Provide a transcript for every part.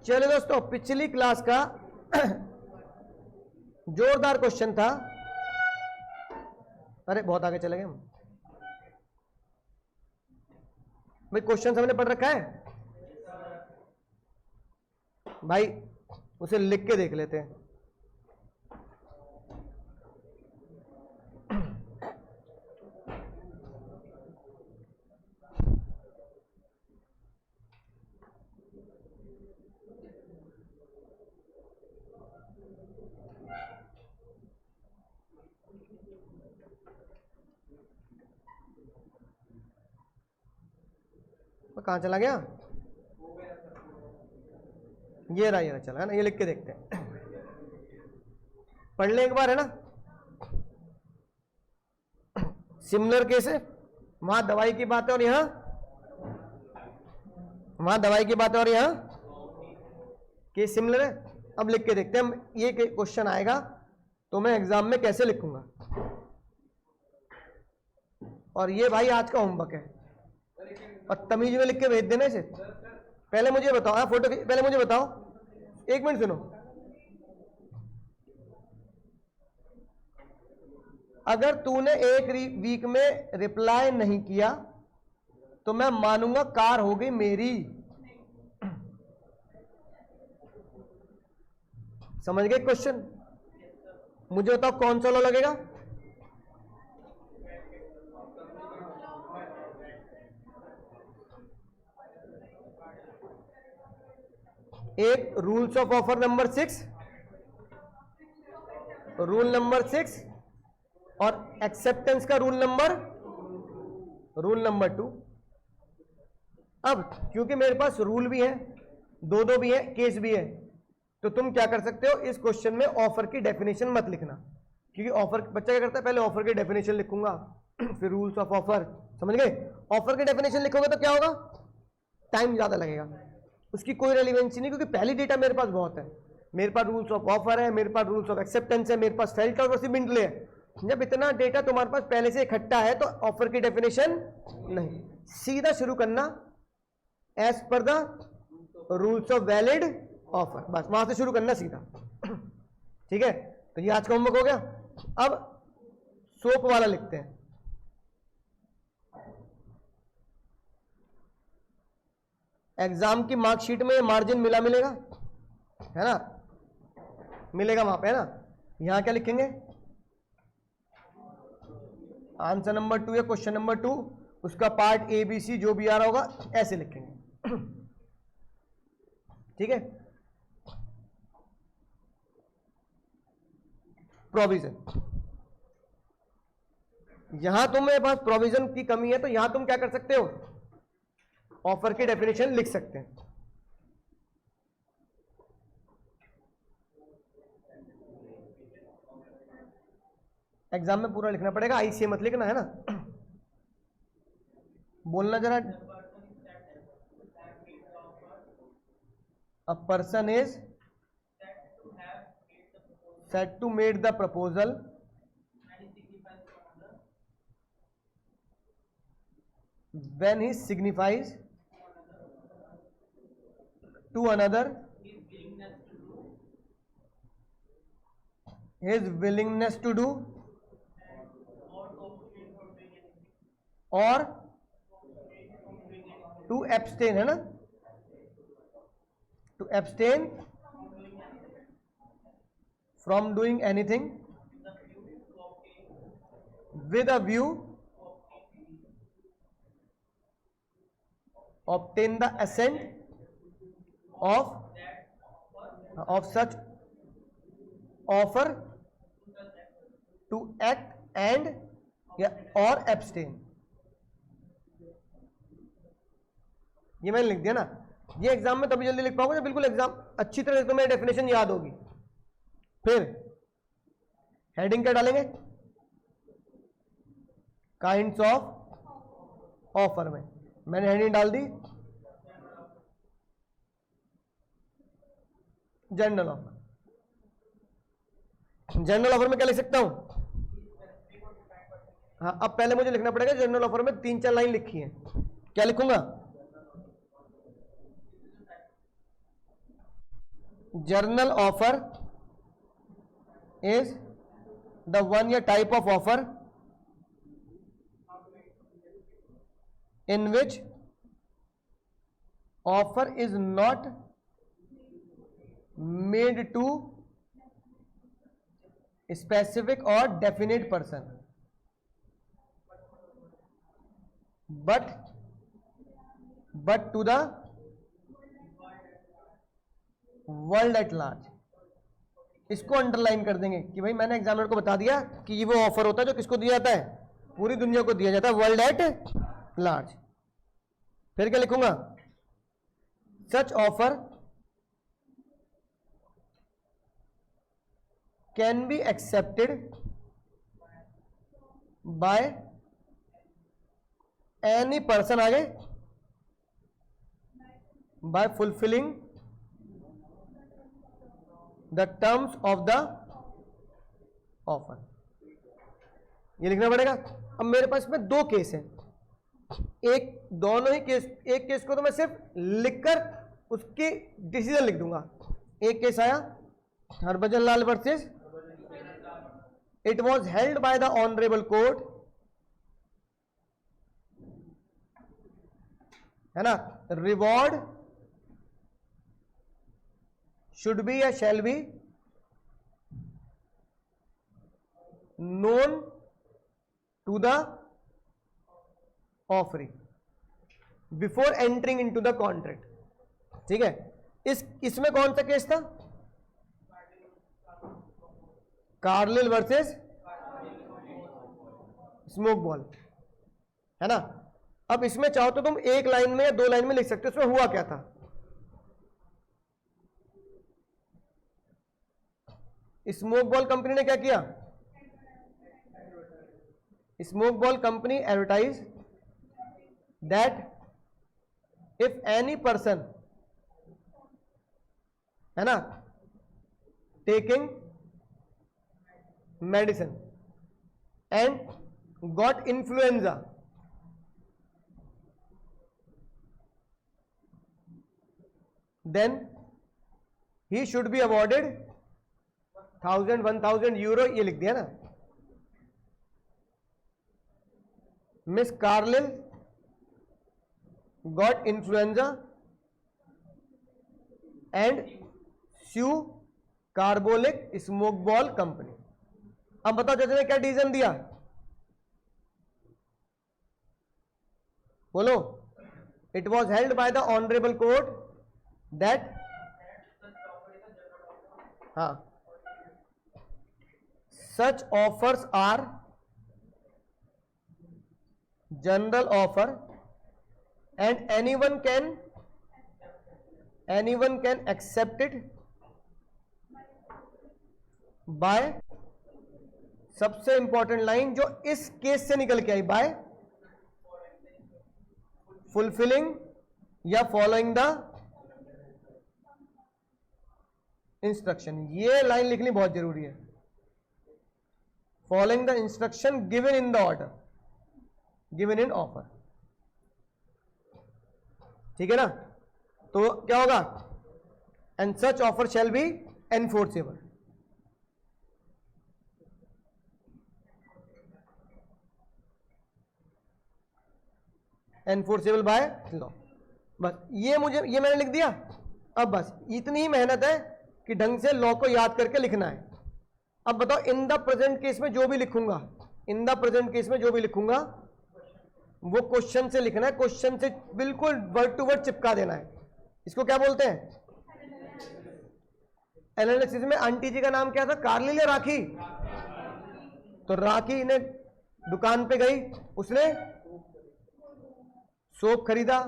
चलिए दोस्तों, पिछली क्लास का जोरदार क्वेश्चन था। अरे बहुत आगे चले गए हम भाई। क्वेश्चन हमने पढ़ रखा है भाई, उसे लिख के देख लेते हैं। कहां चला गया? ये रहा चला है ना। ये लिख के देखते हैं, पढ़ ले एक बार, है ना। सिमिलर केस है, वहां दवाई की बात है और यहां दवाई की बात है और यहां केस सिमिलर है। अब लिख के देखते हैं हम, ये क्वेश्चन आएगा तो मैं एग्जाम में कैसे लिखूंगा। और ये भाई आज का होमवर्क है, और तमीज में लिख के भेज देना इसे। पहले मुझे बताओ, हाँ फोटो पहले मुझे बताओ, एक मिनट सुनो। अगर तूने एक वीक में रिप्लाई नहीं किया तो मैं मानूंगा कार हो गई मेरी। समझ गए क्वेश्चन? मुझे बताओ कौन सा लॉ लगेगा? एक rules of offer number 6, rule number 6, और एक्सेप्टेंस का रूल नंबर 2। अब क्योंकि मेरे पास रूल भी है, दो भी है, केस भी है, तो तुम क्या कर सकते हो, इस क्वेश्चन में ऑफर की डेफिनेशन मत लिखना। क्योंकि ऑफर, बच्चा क्या करता है, पहले ऑफर की डेफिनेशन लिखूंगा फिर रूल्स ऑफ ऑफर। समझ गए? ऑफर की डेफिनेशन लिखोगे तो क्या होगा, टाइम ज्यादा लगेगा, उसकी कोई रेलिवेंसी नहीं, क्योंकि पहली डेटा मेरे पास बहुत है। मेरे पास रूल्स ऑफ ऑफर है, मेरे पास रूल्स ऑफ एक्सेप्टेंस है, मेरे पास फेल्ट और बिंडले है। जब इतना डेटा तुम्हारे पास पहले से इकट्ठा है तो ऑफर की डेफिनेशन नहीं, सीधा शुरू करना as per the rules of valid offer, बस वहां से शुरू करना सीधा। ठीक है, तो ये आज का होमवर्क हो गया। अब सोप वाला लिखते हैं। एग्जाम की मार्कशीट में मार्जिन मिलेगा, है ना, मिलेगा वहां पे, है ना। यहां क्या लिखेंगे, आंसर नंबर 2 या क्वेश्चन नंबर 2, उसका पार्ट ए बी सी जो भी आ रहा होगा ऐसे लिखेंगे। ठीक है। प्रोविजन, यहां तुम्हें पास प्रोविजन की कमी है तो यहां तुम क्या कर सकते हो, ऑफर की डेफिनेशन लिख सकते हैं। एग्जाम में पूरा लिखना पड़ेगा, आईसीए मत लिखना, है ना। बोलना जरा। A person is set to made the proposal when he signifies to another his willingness to do or to abstain, है ना, to abstain from doing anything with a view obtain the assent of such offer to act and or abstain। ये मैंने लिख दिया ना। ये exam में तभी जल्दी लिख पाओगे जब बिल्कुल एग्जाम अच्छी तरह से तुम्हें डेफिनेशन याद होगी। फिर हेडिंग क्या डालेंगे, काइंड्स ऑफ ऑफर में मैंने हेडिंग डाल दी जनरल ऑफर। जनरल ऑफर में क्या लिख सकता हूं, हाँ अब पहले मुझे लिखना पड़ेगा जनरल ऑफर में 3-4 लाइन लिखी है, क्या लिखूंगा, general offer is the one या type of offer in which offer is not made to specific or definite person but to the world at large. इसको अंडरलाइन कर देंगे कि भाई मैंने एग्जामिनर को बता दिया कि ये वो ऑफर होता है जो किसको दिया जाता है, पूरी दुनिया को दिया जाता है, वर्ल्ड एट लार्ज। फिर क्या लिखूंगा, such offer can be accepted by any person, आगे by fulfilling the terms of the offer. ये लिखना पड़ेगा। अब मेरे पास में दो केस हैं, एक दोनों ही केस, एक केस को तो मैं सिर्फ लिखकर उसके डिसीजन लिख दूंगा। एक केस आया Harbhajan Lal versus, it was held by the honourable court, है ना, रिवॉर्ड should be या shall be known to the offeree before entering into the contract। ठीक है, इसमें कौन सा केस था, कार्लिल वर्सेस स्मोक बॉल, है ना। अब इसमें चाहो तो तुम एक लाइन में या दो लाइन में लिख सकते हो इसमें हुआ क्या था। स्मोक बॉल कंपनी ने क्या किया, smoke ball company advertise that if any person, है ना, taking medicine and got influenza, then he should be awarded 1000 euro, ये लिख दिया ना। Miss Carlill got influenza and sue carbolic smoke ball company. अब बताओ जज ने क्या डिसीजन दिया, बोलो। It was held by the honourable court that, हाँ, such offers are general offer and anyone can accept it by, सबसे इंपॉर्टेंट लाइन जो इस केस से निकल के आई, बाय फुलफिलिंग या फॉलोइंग द इंस्ट्रक्शन। ये लाइन लिखनी बहुत जरूरी है, following the instruction given in the order, given in offer. ठीक है ना, तो क्या होगा, and such offer shall be enforceable. Enforceable by law. बस ये मैंने लिख दिया। अब बस इतनी ही मेहनत है कि ढंग से लॉ को याद करके लिखना है। अब बताओ, इन द प्रेजेंट केस में जो भी लिखूंगा, इन द प्रेजेंट केस में जो भी लिखूंगा वो क्वेश्चन से लिखना है, क्वेश्चन से बिल्कुल वर्ड टू वर्ड चिपका देना है। इसको क्या बोलते हैं, एनालिसिस में आंटी जी का नाम क्या था, कार्लिल या राखी? तो राखी ने दुकान पे गई, उसने सोप खरीदा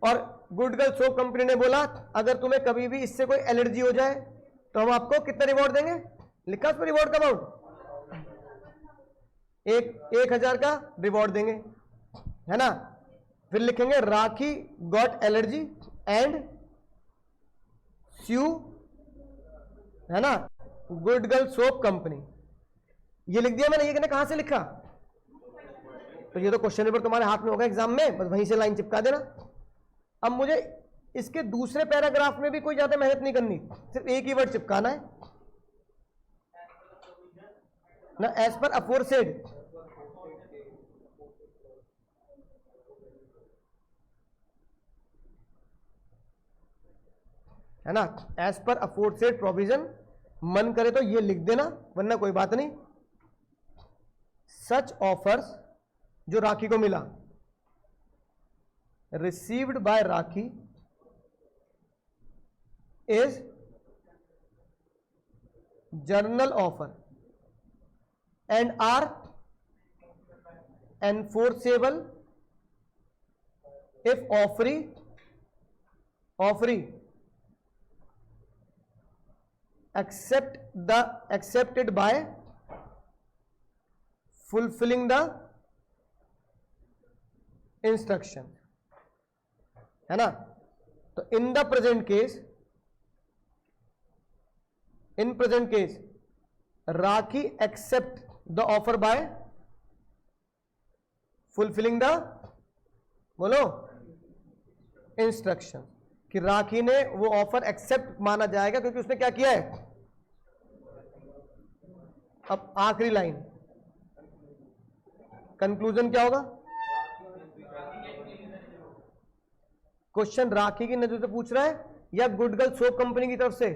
और गुड गर्ल सोप कंपनी ने बोला अगर तुम्हें कभी भी इससे कोई एलर्जी हो जाए तो हम आपको कितना रिवॉर्ड देंगे, लिखा उस पर रिवॉर्ड का अमाउंट, 1000 का रिवॉर्ड देंगे, है ना। फिर लिखेंगे राखी गॉट एलर्जी एंड स्यू, है ना, गुड गर्ल सोप कंपनी। ये लिख दिया मैंने। ये कहां से लिखा, तो ये तो क्वेश्चन पेपर तुम्हारे हाथ में होगा एग्जाम में, बस वहीं से लाइन चिपका देना। अब मुझे इसके दूसरे पैराग्राफ में भी कोई ज्यादा मेहनत नहीं करनी, सिर्फ एक ही वर्ड चिपकाना है ना, एज पर अफोरसेड। है ना, एज पर अफोरसेड प्रोविजन, मन करे तो ये लिख देना, वरना कोई बात नहीं। सच ऑफर्स, जो राखी को मिला, received by Rakhi is general offer and are enforceable if offeree accepted by fulfilling the instruction, है ना। तो in present case rakhi accept the offer by fulfilling the, बोलो, instruction, कि राखी ने वो ऑफर एक्सेप्ट माना जाएगा क्योंकि उसने क्या किया है। अब आखिरी लाइन, कंक्लूजन क्या होगा। क्वेश्चन राखी की नजर से पूछ रहा है या गुड गर्ल सोप कंपनी की तरफ से।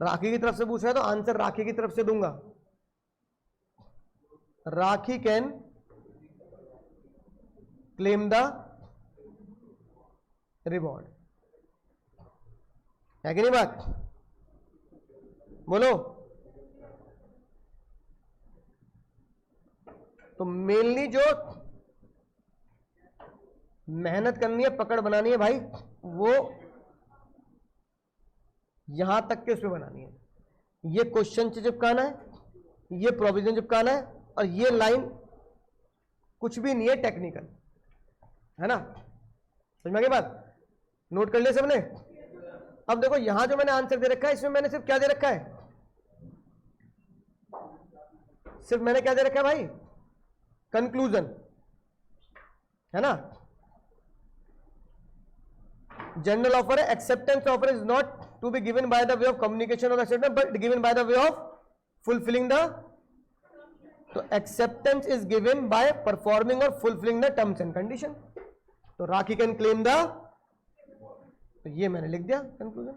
राखी की तरफ से पूछ रहा है तो आंसर राखी की तरफ से दूंगा। राखी कैन क्लेम द रिवॉर्ड, है कि नहीं बात, बोलो। तो मेनली जो मेहनत करनी है, पकड़ बनानी है भाई, वो यहां तक के उसमें बनानी है। ये क्वेश्चन चिपकाना है, ये प्रोविजन चिपकाना है, और ये लाइन कुछ भी नहीं है, टेक्निकल, है ना। समझ में आ गई बात, नोट कर लिया सबने। अब देखो यहां जो मैंने आंसर दे रखा है, इसमें मैंने सिर्फ क्या दे रखा है, सिर्फ मैंने क्या दे रखा है भाई, कंक्लूजन, है ना। जनरल ऑफर है, acceptance offer is not to be given by the way of communication और acceptance but given by the way of fulfilling the, तो acceptance is given by performing और fulfilling the terms and condition. तो Rakhi can claim the, तो ये मैंने लिख दिया conclusion,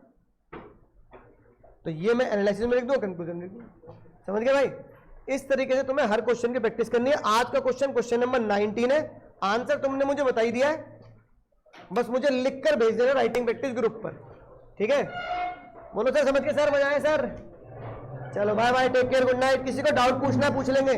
तो ये मैं एनालिसिस में लिख दूं, कंक्लूजन लिख दूं। समझ गए भाई। इस तरीके से तुम्हें हर क्वेश्चन की प्रैक्टिस करनी है। आज का क्वेश्चन नंबर 19 है, आंसर तुमने मुझे बता ही दिया है, बस मुझे लिखकर भेज देना राइटिंग प्रैक्टिस ग्रुप पर, ठीक है। बोलो सर, समझ के सर, मजा आया सर। चलो bye bye, take care, good night. किसी को डाउट पूछना पूछ लेंगे।